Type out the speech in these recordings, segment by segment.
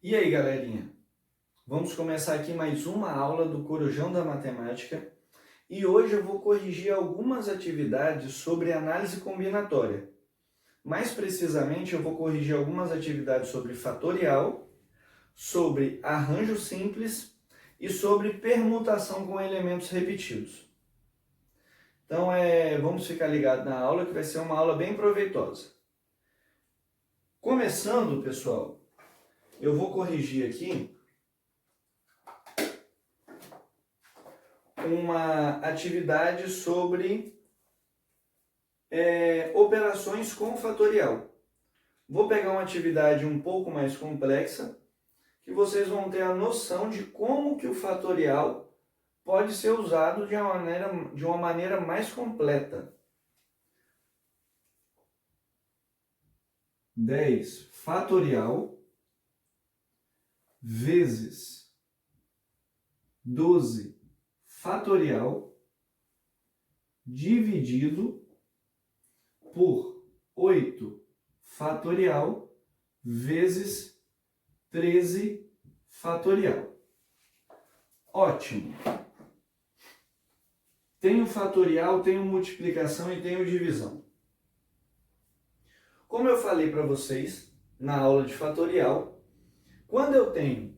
E aí, galerinha? Vamos começar aqui mais uma aula do Corujão da Matemática e hoje eu vou corrigir algumas atividades sobre análise combinatória. Mais precisamente, eu vou corrigir algumas atividades sobre fatorial, sobre arranjo simples e sobre permutação com elementos repetidos. Então, vamos ficar ligados na aula que vai ser uma aula bem proveitosa. Começando, pessoal, eu vou corrigir aqui uma atividade sobre operações com fatorial. Vou pegar uma atividade um pouco mais complexa, que vocês vão ter a noção de como que o fatorial pode ser usado de uma maneira mais completa. 10 fatorial vezes 12 fatorial dividido por 8 fatorial vezes 13 fatorial. Ótimo! Tenho fatorial, tenho multiplicação e tenho divisão. Como eu falei para vocês na aula de fatorial, quando eu tenho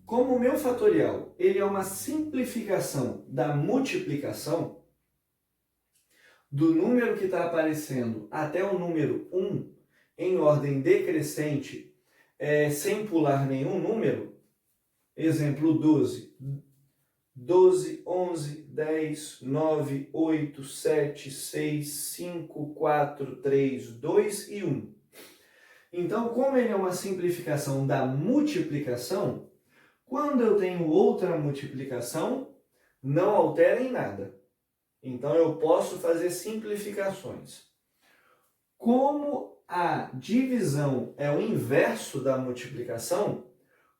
como o meu fatorial ele é uma simplificação da multiplicação, do número que está aparecendo até o número 1 em ordem decrescente, sem pular nenhum número, exemplo 12, 12, 11, 10, 9, 8, 7, 6, 5, 4, 3, 2 e 1. Então, como ele é uma simplificação da multiplicação, quando eu tenho outra multiplicação, não altera em nada. Então, eu posso fazer simplificações. Como a divisão é o inverso da multiplicação,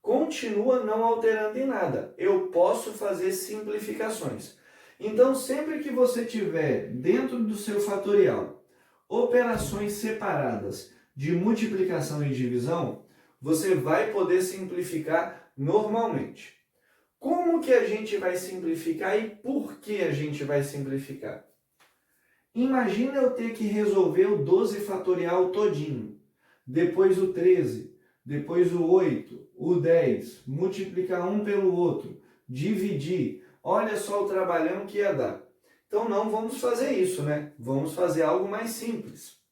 continua não alterando em nada. Eu posso fazer simplificações. Então, sempre que você tiver dentro do seu fatorial operações separadas de multiplicação e divisão, você vai poder simplificar normalmente. Como que a gente vai simplificar e por que a gente vai simplificar? Imagina eu ter que resolver o 12 fatorial todinho, depois o 13, depois o 8, o 10, multiplicar um pelo outro, dividir. Olha só o trabalhão que ia dar. Então não vamos fazer isso, né? Vamos fazer algo mais simples.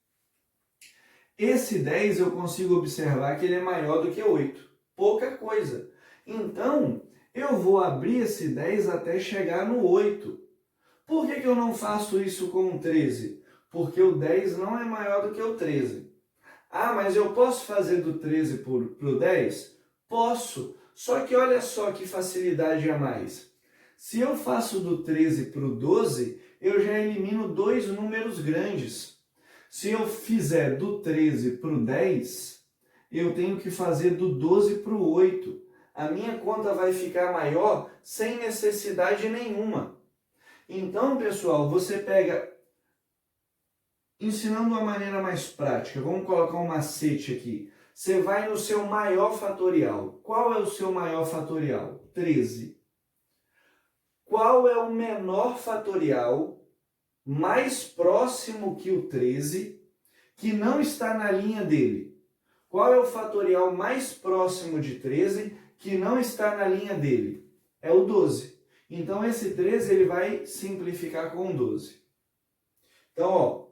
Esse 10 eu consigo observar que ele é maior do que 8. Pouca coisa. Então, eu vou abrir esse 10 até chegar no 8. Por que eu não faço isso com o 13? Porque o 10 não é maior do que o 13. Ah, mas eu posso fazer do 13 para o 10? Posso. Só que olha só que facilidade a mais. Se eu faço do 13 para o 12, eu já elimino dois números grandes. Se eu fizer do 13 para o 10, eu tenho que fazer do 12 para o 8. A minha conta vai ficar maior sem necessidade nenhuma. Então, pessoal, você pega, ensinando uma maneira mais prática, vamos colocar um macete aqui. Você vai no seu maior fatorial. Qual é o seu maior fatorial? 13. Qual é o menor fatorial mais próximo que o 13, que não está na linha dele? Qual é o fatorial mais próximo de 13, que não está na linha dele? É o 12. Então, esse 13 ele vai simplificar com 12. Então, ó,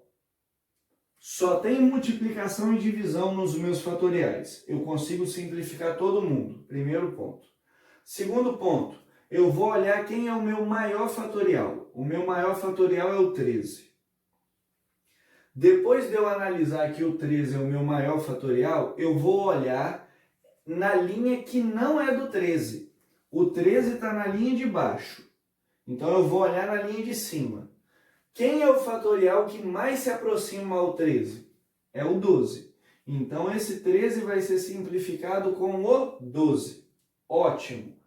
só tem multiplicação e divisão nos meus fatoriais. Eu consigo simplificar todo mundo. Primeiro ponto. Segundo ponto, eu vou olhar quem é o meu maior fatorial. O meu maior fatorial é o 13. Depois de eu analisar que o 13 é o meu maior fatorial, eu vou olhar na linha que não é do 13. O 13 está na linha de baixo. Então, eu vou olhar na linha de cima. Quem é o fatorial que mais se aproxima ao 13? É o 12. Então, esse 13 vai ser simplificado com o 12. Ótimo.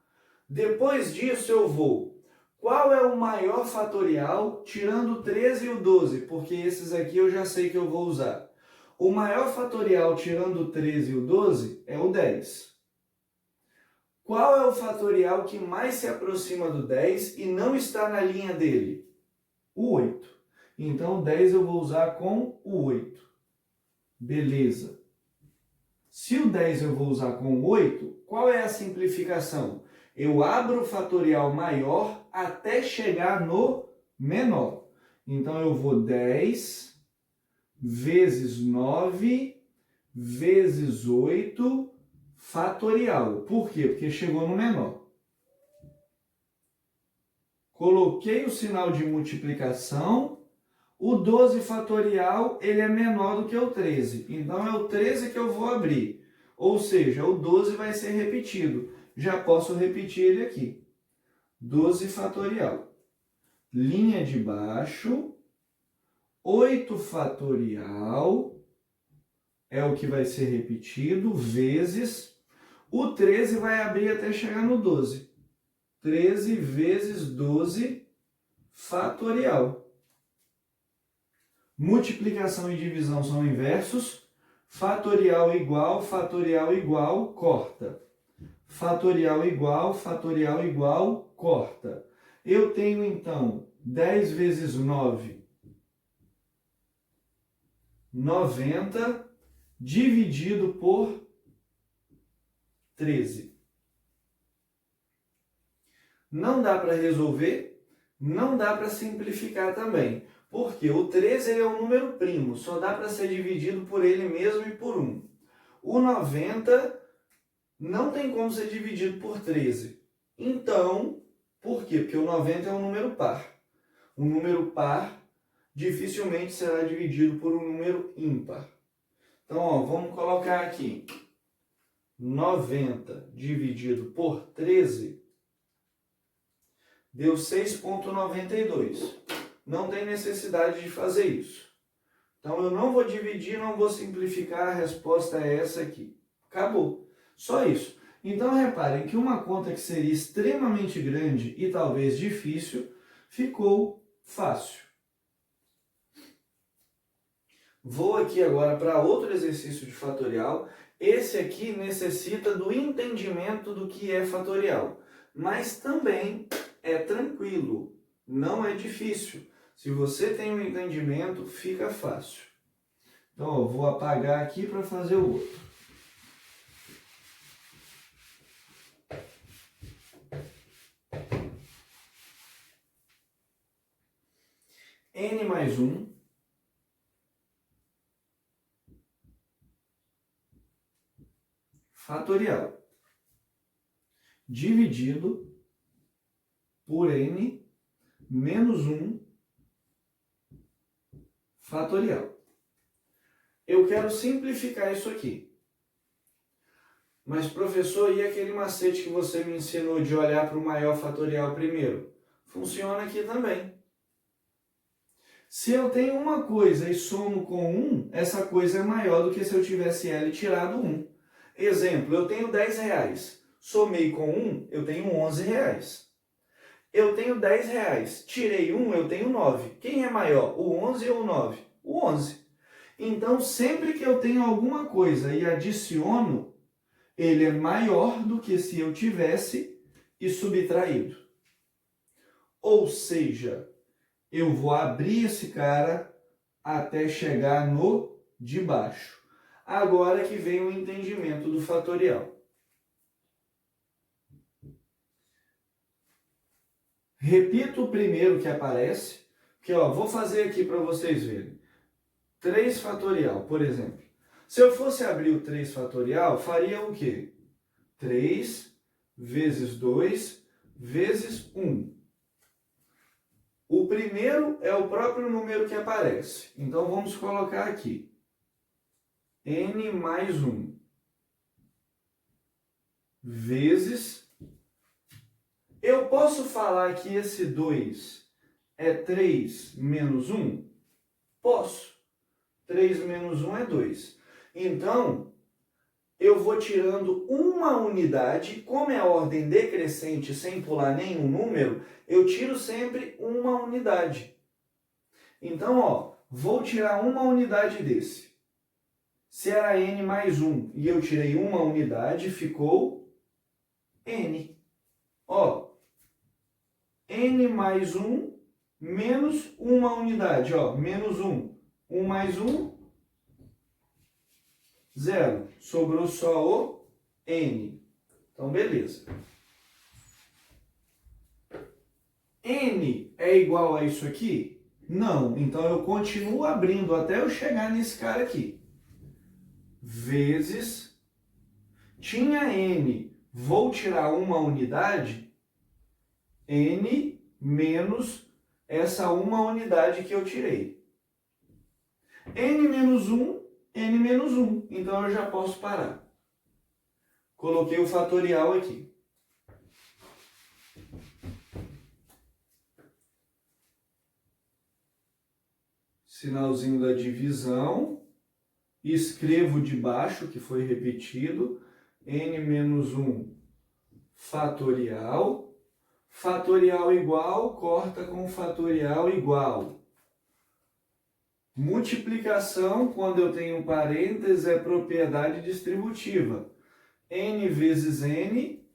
Depois disso, eu vou. Qual é o maior fatorial, tirando o 13 e o 12? Porque esses aqui eu já sei que eu vou usar. O maior fatorial tirando o 13 e o 12 é o 10. Qual é o fatorial que mais se aproxima do 10 e não está na linha dele? O 8. Então, o 10 eu vou usar com o 8. Beleza. Se o 10 eu vou usar com o 8, qual é a simplificação? Eu abro o fatorial maior até chegar no menor. Então, eu vou 10 vezes 9 vezes 8 fatorial. Por quê? Porque chegou no menor. Coloquei o sinal de multiplicação. O 12 fatorial, ele é menor do que o 13. Então, é o 13 que eu vou abrir. Ou seja, o 12 vai ser repetido. Já posso repetir ele aqui. 12 fatorial. Linha de baixo. 8 fatorial. É o que vai ser repetido. Vezes. O 13 vai abrir até chegar no 12. 13 vezes 12 fatorial. Multiplicação e divisão são inversos. Fatorial igual, corta. Fatorial igual, corta. Eu tenho, então, 10 vezes 9, 90, dividido por 13. Não dá para resolver, não dá para simplificar também. Porque o 13 é um número primo, só dá para ser dividido por ele mesmo e por 1. O 90 não tem como ser dividido por 13. Então, por quê? Porque o 90 é um número par. Um número par dificilmente será dividido por um número ímpar. Então, ó, vamos colocar aqui. 90 dividido por 13 deu 6,92. Não tem necessidade de fazer isso. Então, eu não vou dividir, não vou simplificar, a resposta é essa aqui. Acabou. Só isso. Então, reparem que uma conta que seria extremamente grande e talvez difícil, ficou fácil. Vou aqui agora para outro exercício de fatorial. Esse aqui necessita do entendimento do que é fatorial, mas também é tranquilo, não é difícil. Se você tem um entendimento, fica fácil. Então, eu vou apagar aqui para fazer o outro. N mais 1 fatorial dividido por N menos 1 fatorial. Eu quero simplificar isso aqui. Mas, professor, e aquele macete que você me ensinou de olhar para o maior fatorial primeiro? Funciona aqui também. Se eu tenho uma coisa e somo com 1, essa coisa é maior do que se eu tivesse L tirado 1. Exemplo, eu tenho 10 reais. Somei com 1, eu tenho 11 reais. Eu tenho 10 reais. Tirei 1, eu tenho 9. Quem é maior, o 11 ou o 9? O 11. Então, sempre que eu tenho alguma coisa e adiciono, ele é maior do que se eu tivesse e subtraído. Ou seja, eu vou abrir esse cara até chegar no de baixo. Agora que vem o entendimento do fatorial. Repito o primeiro que aparece, que vou fazer aqui para vocês verem. 3 fatorial, por exemplo. Se eu fosse abrir o 3 fatorial, faria o quê? 3 vezes 2 vezes 1. O primeiro é o próprio número que aparece. Então, vamos colocar aqui. N mais 1 vezes... Eu posso falar que esse 2 é 3 menos 1? Posso. 3 menos 1 é 2. Então, eu vou tirando uma unidade. Como é a ordem decrescente, sem pular nenhum número, eu tiro sempre uma unidade. Então, vou tirar uma unidade desse. Se era n mais 1 e eu tirei uma unidade, ficou n. Ó, n mais 1 menos uma unidade. Ó, menos 1. 1 mais 1, 0. Sobrou só o n. Então, beleza. N é igual a isso aqui? Não. Então, eu continuo abrindo até eu chegar nesse cara aqui. Vezes, tinha n, vou tirar uma unidade, n menos essa uma unidade que eu tirei. N menos 1, n menos 1. Então, eu já posso parar. Coloquei o fatorial aqui. Sinalzinho da divisão. Escrevo debaixo, que foi repetido, n menos 1 fatorial. Fatorial igual, corta com fatorial igual. Multiplicação, quando eu tenho parênteses, é propriedade distributiva. N vezes n,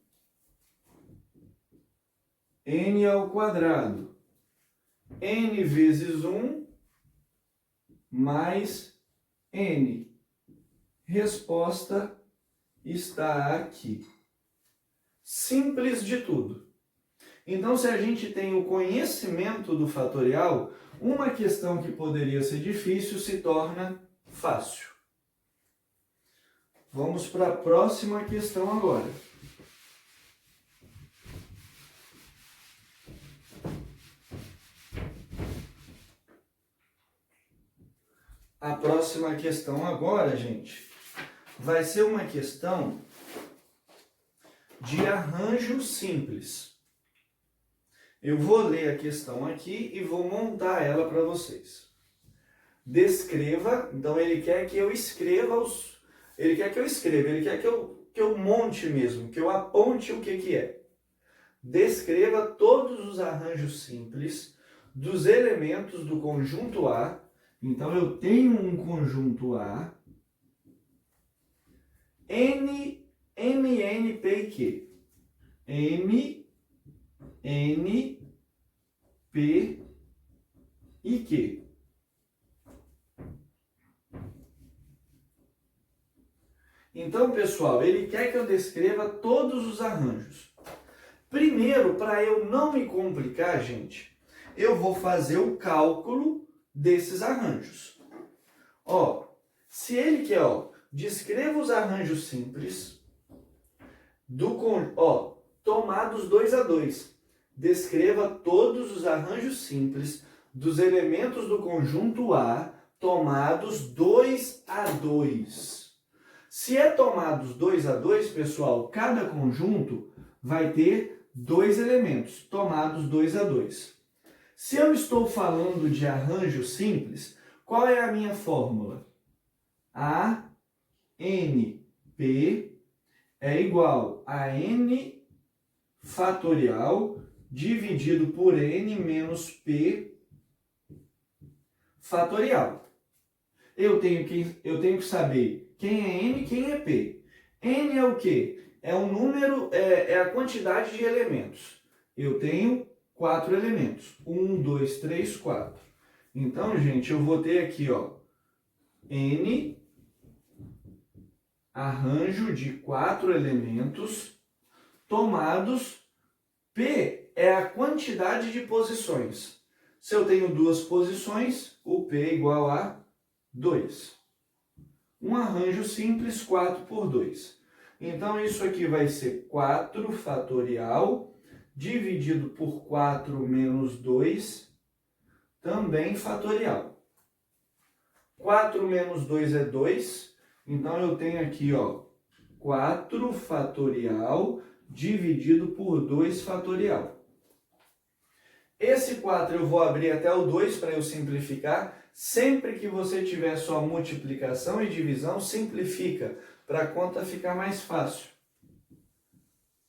n ao quadrado. N vezes 1 mais n. Resposta está aqui. Simples de tudo. Então, se a gente tem o conhecimento do fatorial, uma questão que poderia ser difícil se torna fácil. Vamos para a próxima questão agora. A próxima questão agora, gente, vai ser uma questão de arranjo simples. Eu vou ler a questão aqui e vou montar ela para vocês. Descreva, então ele quer que eu escreva ele quer que eu monte mesmo, que eu aponte o que é. Descreva todos os arranjos simples dos elementos do conjunto A. Então, eu tenho um conjunto A, N, P e Q. M, N, P e Q. Então, pessoal, ele quer que eu descreva todos os arranjos. Primeiro, para eu não me complicar, gente, eu vou fazer o cálculo desses arranjos. Ó, se ele quer, descreva os arranjos simples tomados 2 a 2. Descreva todos os arranjos simples dos elementos do conjunto A tomados 2 a 2. Se é tomados 2 a 2, pessoal, cada conjunto vai ter 2 elementos tomados 2 a 2. Se eu estou falando de arranjo simples, qual é a minha fórmula? A, N, P é igual a N fatorial dividido por N menos P fatorial. Eu tenho que saber quem é N e quem é P. N é o quê? É um número, é a quantidade de elementos. Eu tenho 4 elementos. 1, 2, 3, 4. Então, gente, eu vou ter aqui, N, arranjo de 4 elementos, tomados, P é a quantidade de posições. Se eu tenho 2 posições, o P é igual a 2. Um arranjo simples, 4 por 2. Então, isso aqui vai ser 4 fatorial dividido por 4 menos 2, também fatorial. 4 menos 2 é 2, então eu tenho aqui, 4 fatorial dividido por 2 fatorial. Esse 4 eu vou abrir até o 2 para eu simplificar. Sempre que você tiver só multiplicação e divisão, simplifica para a conta ficar mais fácil.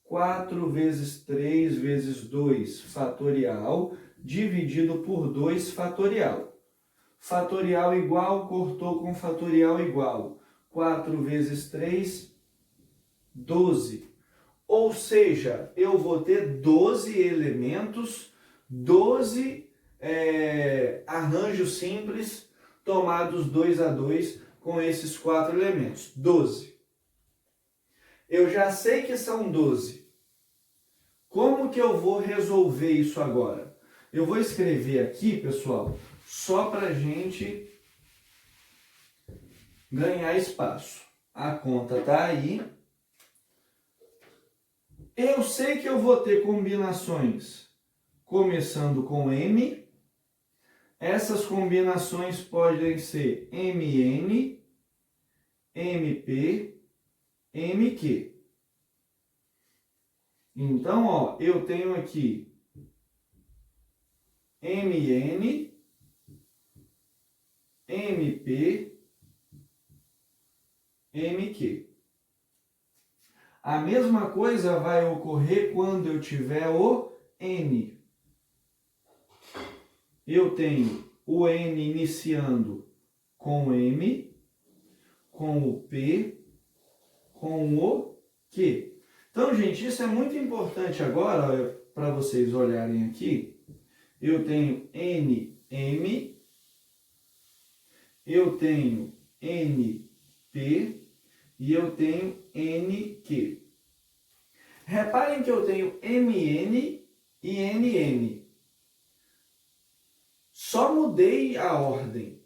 4 vezes 3 vezes 2 fatorial dividido por 2 fatorial. Fatorial igual, cortou com fatorial igual. 4 vezes 3, 12. Ou seja, eu vou ter 12 elementos, 12 arranjos simples tomados 2 a 2 com esses 4 elementos. 12. Eu já sei que são 12. Como que eu vou resolver isso agora? Eu vou escrever aqui, pessoal, só para a gente ganhar espaço. A conta está aí. Eu sei que eu vou ter combinações começando com M. Essas combinações podem ser MN, MP, MQ. Então, ó, eu tenho aqui MN, MP, MQ. A mesma coisa vai ocorrer quando eu tiver o N. Eu tenho o N iniciando com M, com o P, com o Q. Então, gente, isso é muito importante agora, para vocês olharem aqui. Eu tenho NM, eu tenho NP e eu tenho NQ. Reparem que eu tenho MN e NM. Só mudei a ordem.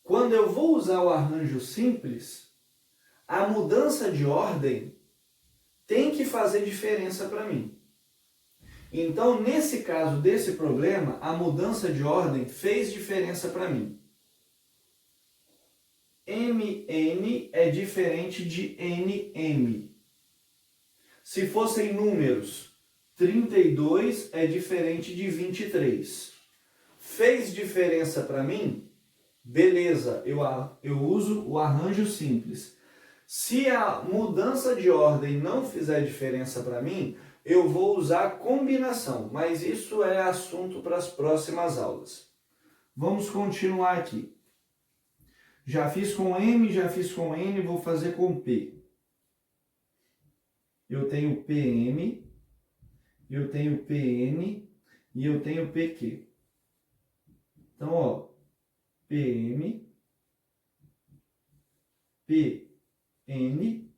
Quando eu vou usar o arranjo simples, a mudança de ordem tem que fazer diferença para mim. Então, nesse caso desse problema, a mudança de ordem fez diferença para mim. MN é diferente de NM. Se fossem números, 32 é diferente de 23. Fez diferença para mim? Beleza, eu uso o arranjo simples. Se a mudança de ordem não fizer diferença para mim, eu vou usar combinação, mas isso é assunto para as próximas aulas. Vamos continuar aqui. Já fiz com M, já fiz com N, vou fazer com P. Eu tenho PM, eu tenho PN e eu tenho PQ. Então, ó, PM, PN,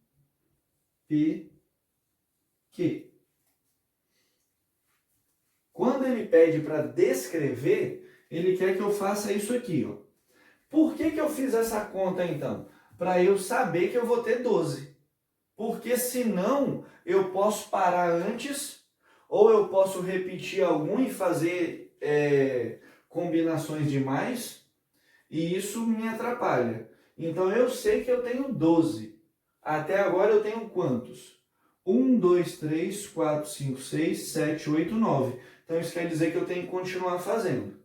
PQ. Quando ele pede para descrever, ele quer que eu faça isso aqui, ó. Por que eu fiz essa conta, então? Para eu saber que eu vou ter 12. Porque senão eu posso parar antes, ou eu posso repetir algum e fazer combinações demais, e isso me atrapalha. Então eu sei que eu tenho 12. Até agora eu tenho quantos? 1, 2, 3, 4, 5, 6, 7, 8, 9. Então isso quer dizer que eu tenho que continuar fazendo.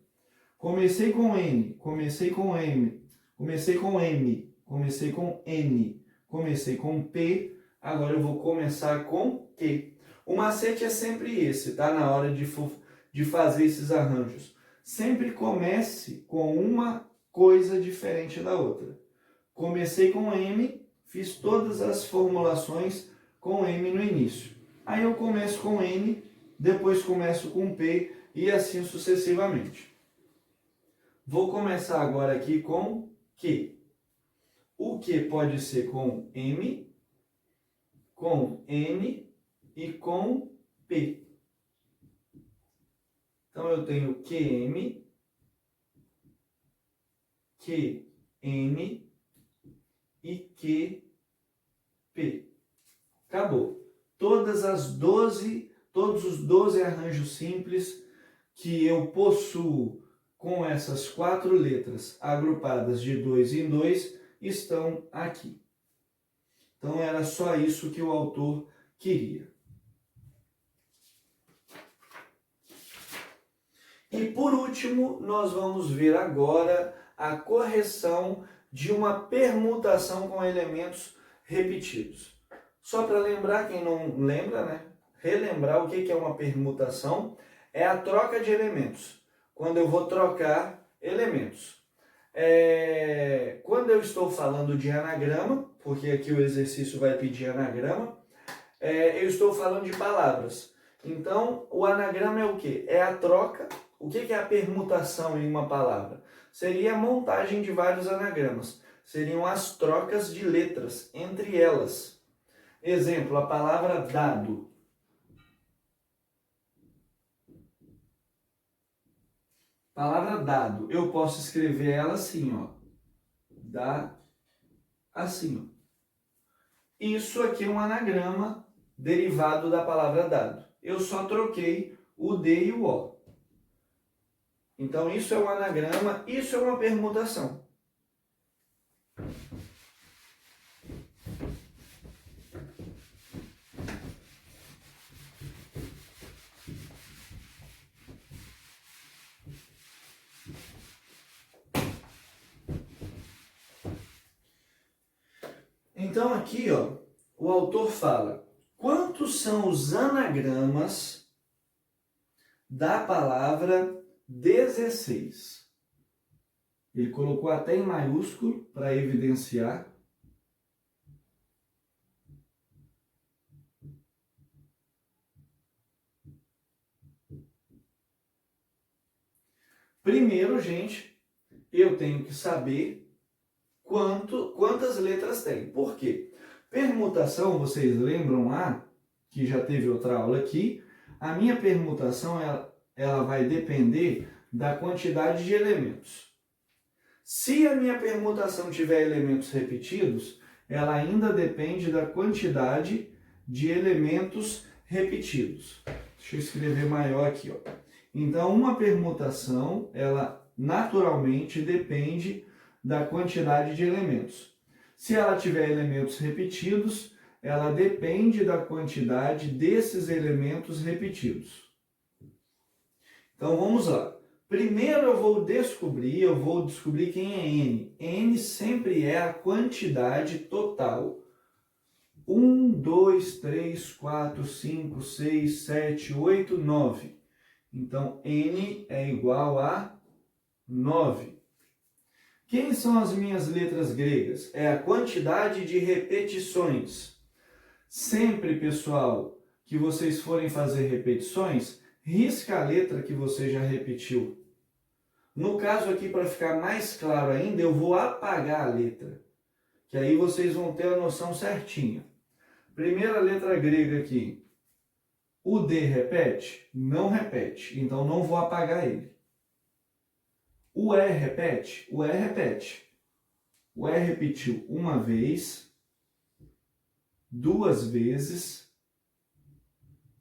Comecei com N, comecei com M, comecei com M, comecei com N, comecei com P, agora eu vou começar com Q. O macete é sempre esse, tá? Na hora de fazer esses arranjos. Sempre comece com uma coisa diferente da outra. Comecei com M, fiz todas as formulações com M no início. Aí eu começo com N, depois começo com P e assim sucessivamente. Vou começar agora aqui com Q. O Q pode ser com M, com N e com P. Então eu tenho QM, QN e QP. Acabou. Todos os 12 arranjos simples que eu possuo com essas 4 letras agrupadas de 2 em 2 estão aqui. Então era só isso que o autor queria. E por último, nós vamos ver agora a correção de uma permutação com elementos repetidos. Só para lembrar, quem não lembra, né? Relembrar o que é uma permutação, é a troca de elementos. Quando eu vou trocar elementos. quando eu estou falando de anagrama, porque aqui o exercício vai pedir anagrama, eu estou falando de palavras. Então, o anagrama é o quê? É a troca. O que é a permutação em uma palavra? Seria a montagem de vários anagramas. Seriam as trocas de letras entre elas. Exemplo, a palavra dado. Palavra dado. Eu posso escrever ela assim, ó. Assim, ó. Isso aqui é um anagrama derivado da palavra dado. Eu só troquei o D e o O. Então, isso é um anagrama, isso é uma permutação. Então, aqui, ó, o autor fala: quantos são os anagramas da palavra 16? Ele colocou até em maiúsculo para evidenciar. Primeiro, gente, eu tenho que saber quantas letras tem. Por quê? Permutação, vocês lembram lá, que já teve outra aula aqui, a minha permutação ela vai depender da quantidade de elementos. Se a minha permutação tiver elementos repetidos, ela ainda depende da quantidade de elementos repetidos. Deixa eu escrever maior aqui, ó. Então, uma permutação, ela naturalmente depende da quantidade de elementos. Se ela tiver elementos repetidos, ela depende da quantidade desses elementos repetidos. Então, vamos lá. Primeiro eu vou descobrir quem é N. N sempre é a quantidade total. 1, 2, 3, 4, 5, 6, 7, 8, 9. Então, N é igual a 9. Quem são as minhas letras gregas? É a quantidade de repetições. Sempre, pessoal, que vocês forem fazer repetições, risca a letra que você já repetiu. No caso aqui, para ficar mais claro ainda, eu vou apagar a letra, que aí vocês vão ter a noção certinha. Primeira letra grega aqui. O D repete? Não repete, então não vou apagar ele. O E repete? O E repete. O E repetiu uma vez, duas vezes,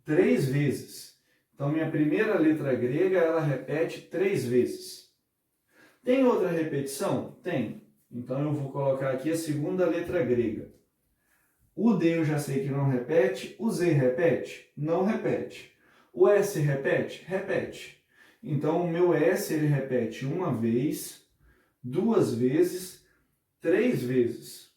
três vezes. Então, minha primeira letra grega, ela repete 3 vezes. Tem outra repetição? Tem. Então, eu vou colocar aqui a segunda letra grega. O D eu já sei que não repete. O Z repete? Não repete. O S repete? Repete. Então, o meu S ele repete uma vez, duas vezes, 3 vezes.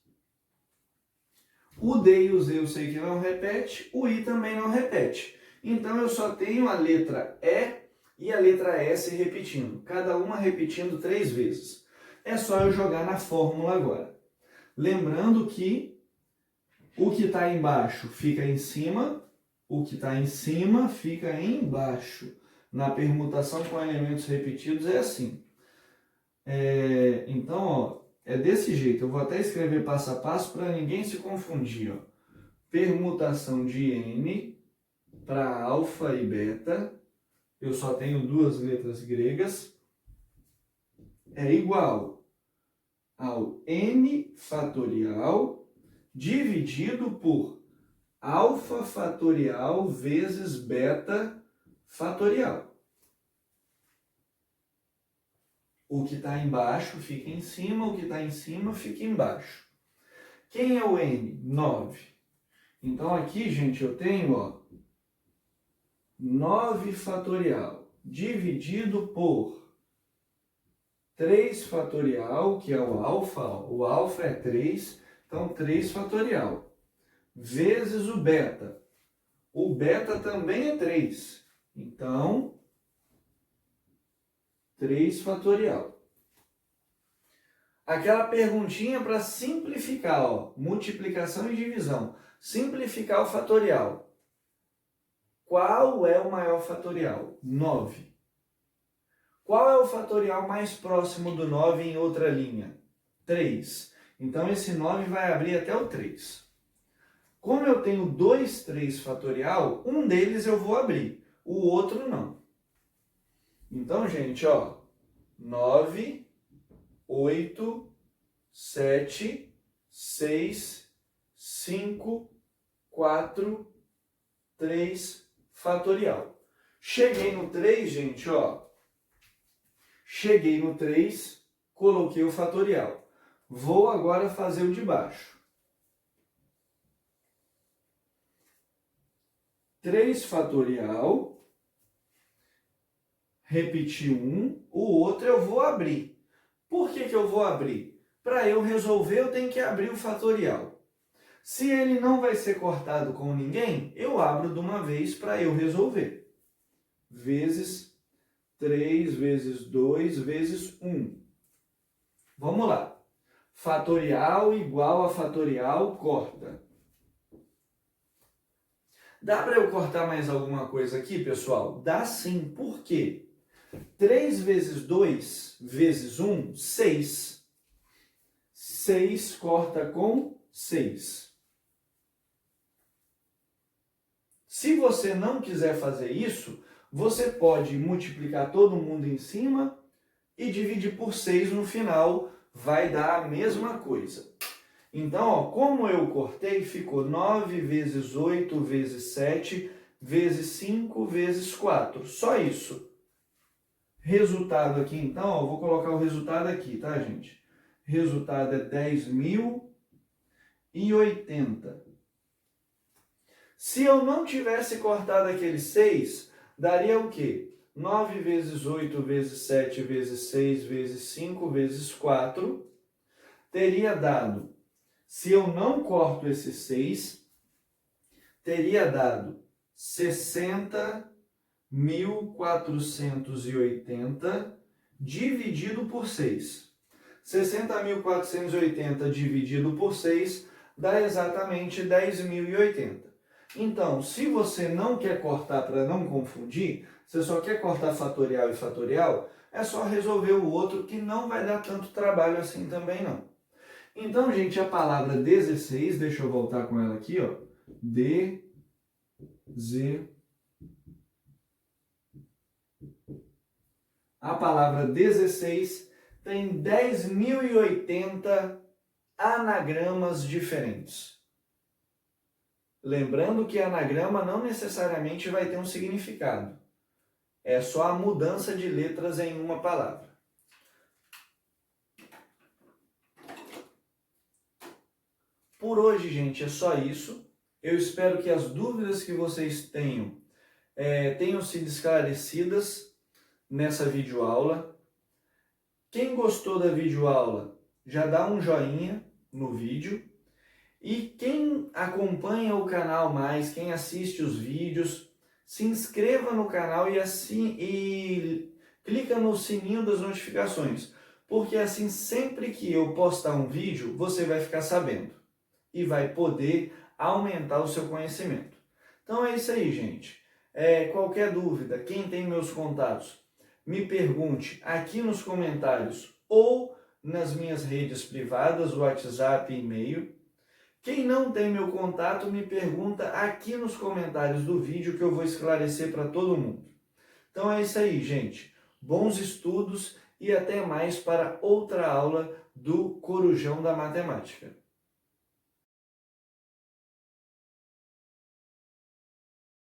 O D e o Z eu sei que não repete. O I também não repete. Então, eu só tenho a letra E e a letra S repetindo. Cada uma repetindo 3 vezes. É só eu jogar na fórmula agora. Lembrando que o que está embaixo fica em cima, o que está em cima fica embaixo. Na permutação com elementos repetidos é assim. Então, ó, é desse jeito. Eu vou até escrever passo a passo para ninguém se confundir. Ó. Permutação de N para alfa e beta, eu só tenho 2 letras gregas, é igual ao N fatorial dividido por alfa fatorial vezes beta fatorial. O que está embaixo fica em cima, o que está em cima fica embaixo. Quem é o N? 9. Então aqui, gente, eu tenho, ó, 9 fatorial dividido por 3 fatorial, que é o alfa. O alfa é 3, então 3 fatorial, vezes o beta. O beta também é 3, então 3 fatorial. aquela perguntinha para simplificar, ó, multiplicação e divisão. Simplificar o fatorial. Qual é o maior fatorial? 9. Qual é o fatorial mais próximo do 9 em outra linha? 3. Então, esse 9 vai abrir até o 3. Como eu tenho 2, 3 fatorial, um deles eu vou abrir, o outro não. Então, gente, ó, 9, 8, 7, 6, 5, 4, 3, fatorial. Cheguei no 3, gente, ó. Cheguei no 3, coloquei o fatorial. Vou agora fazer o de baixo. 3 fatorial, repetir 1, o outro eu vou abrir. Por que eu vou abrir? Para eu resolver, eu tenho que abrir o fatorial. Se ele não vai ser cortado com ninguém, eu abro de uma vez para eu resolver. Vezes 3, vezes 2, vezes 1. Vamos lá. Fatorial igual a fatorial, corta. Dá para eu cortar mais alguma coisa aqui, pessoal? Dá sim. Por quê? 3 vezes 2 vezes 1, 6. 6 corta com 6. Se você não quiser fazer isso, você pode multiplicar todo mundo em cima e dividir por 6 no final, vai dar a mesma coisa. Então, ó, como eu cortei, ficou 9 vezes 8 vezes 7 vezes 5 vezes 4. Só isso. Resultado aqui, então, ó, vou colocar o resultado aqui, tá, gente? Resultado é 10.080. Se eu não tivesse cortado aquele 6, daria o quê? 9 vezes 8 vezes 7 vezes 6 vezes 5 vezes 4 teria dado, se eu não corto esse 6, teria dado 60.480 dividido por 6. 60.480 dividido por 6 dá exatamente 10.080. Então, se você não quer cortar para não confundir, você só quer cortar fatorial e fatorial, é só resolver o outro que não vai dar tanto trabalho assim também não. Então, gente, a palavra 16, deixa eu voltar com ela aqui, ó. A palavra 16 tem 10.080 anagramas diferentes. Lembrando que anagrama não necessariamente vai ter um significado. É só a mudança de letras em uma palavra. Por hoje, gente, é só isso. Eu espero que as dúvidas que vocês tenham sido esclarecidas nessa videoaula. Quem gostou da videoaula, já dá um joinha no vídeo. E quem acompanha o canal mais, quem assiste os vídeos, se inscreva no canal e clica no sininho das notificações. Porque assim, sempre que eu postar um vídeo, você vai ficar sabendo. E vai poder aumentar o seu conhecimento. Então é isso aí, gente. Qualquer dúvida, quem tem meus contatos, me pergunte aqui nos comentários ou nas minhas redes privadas, WhatsApp e e-mail. Quem não tem meu contato, me pergunta aqui nos comentários do vídeo que eu vou esclarecer para todo mundo. Então é isso aí, gente. Bons estudos e até mais para outra aula do Corujão da Matemática.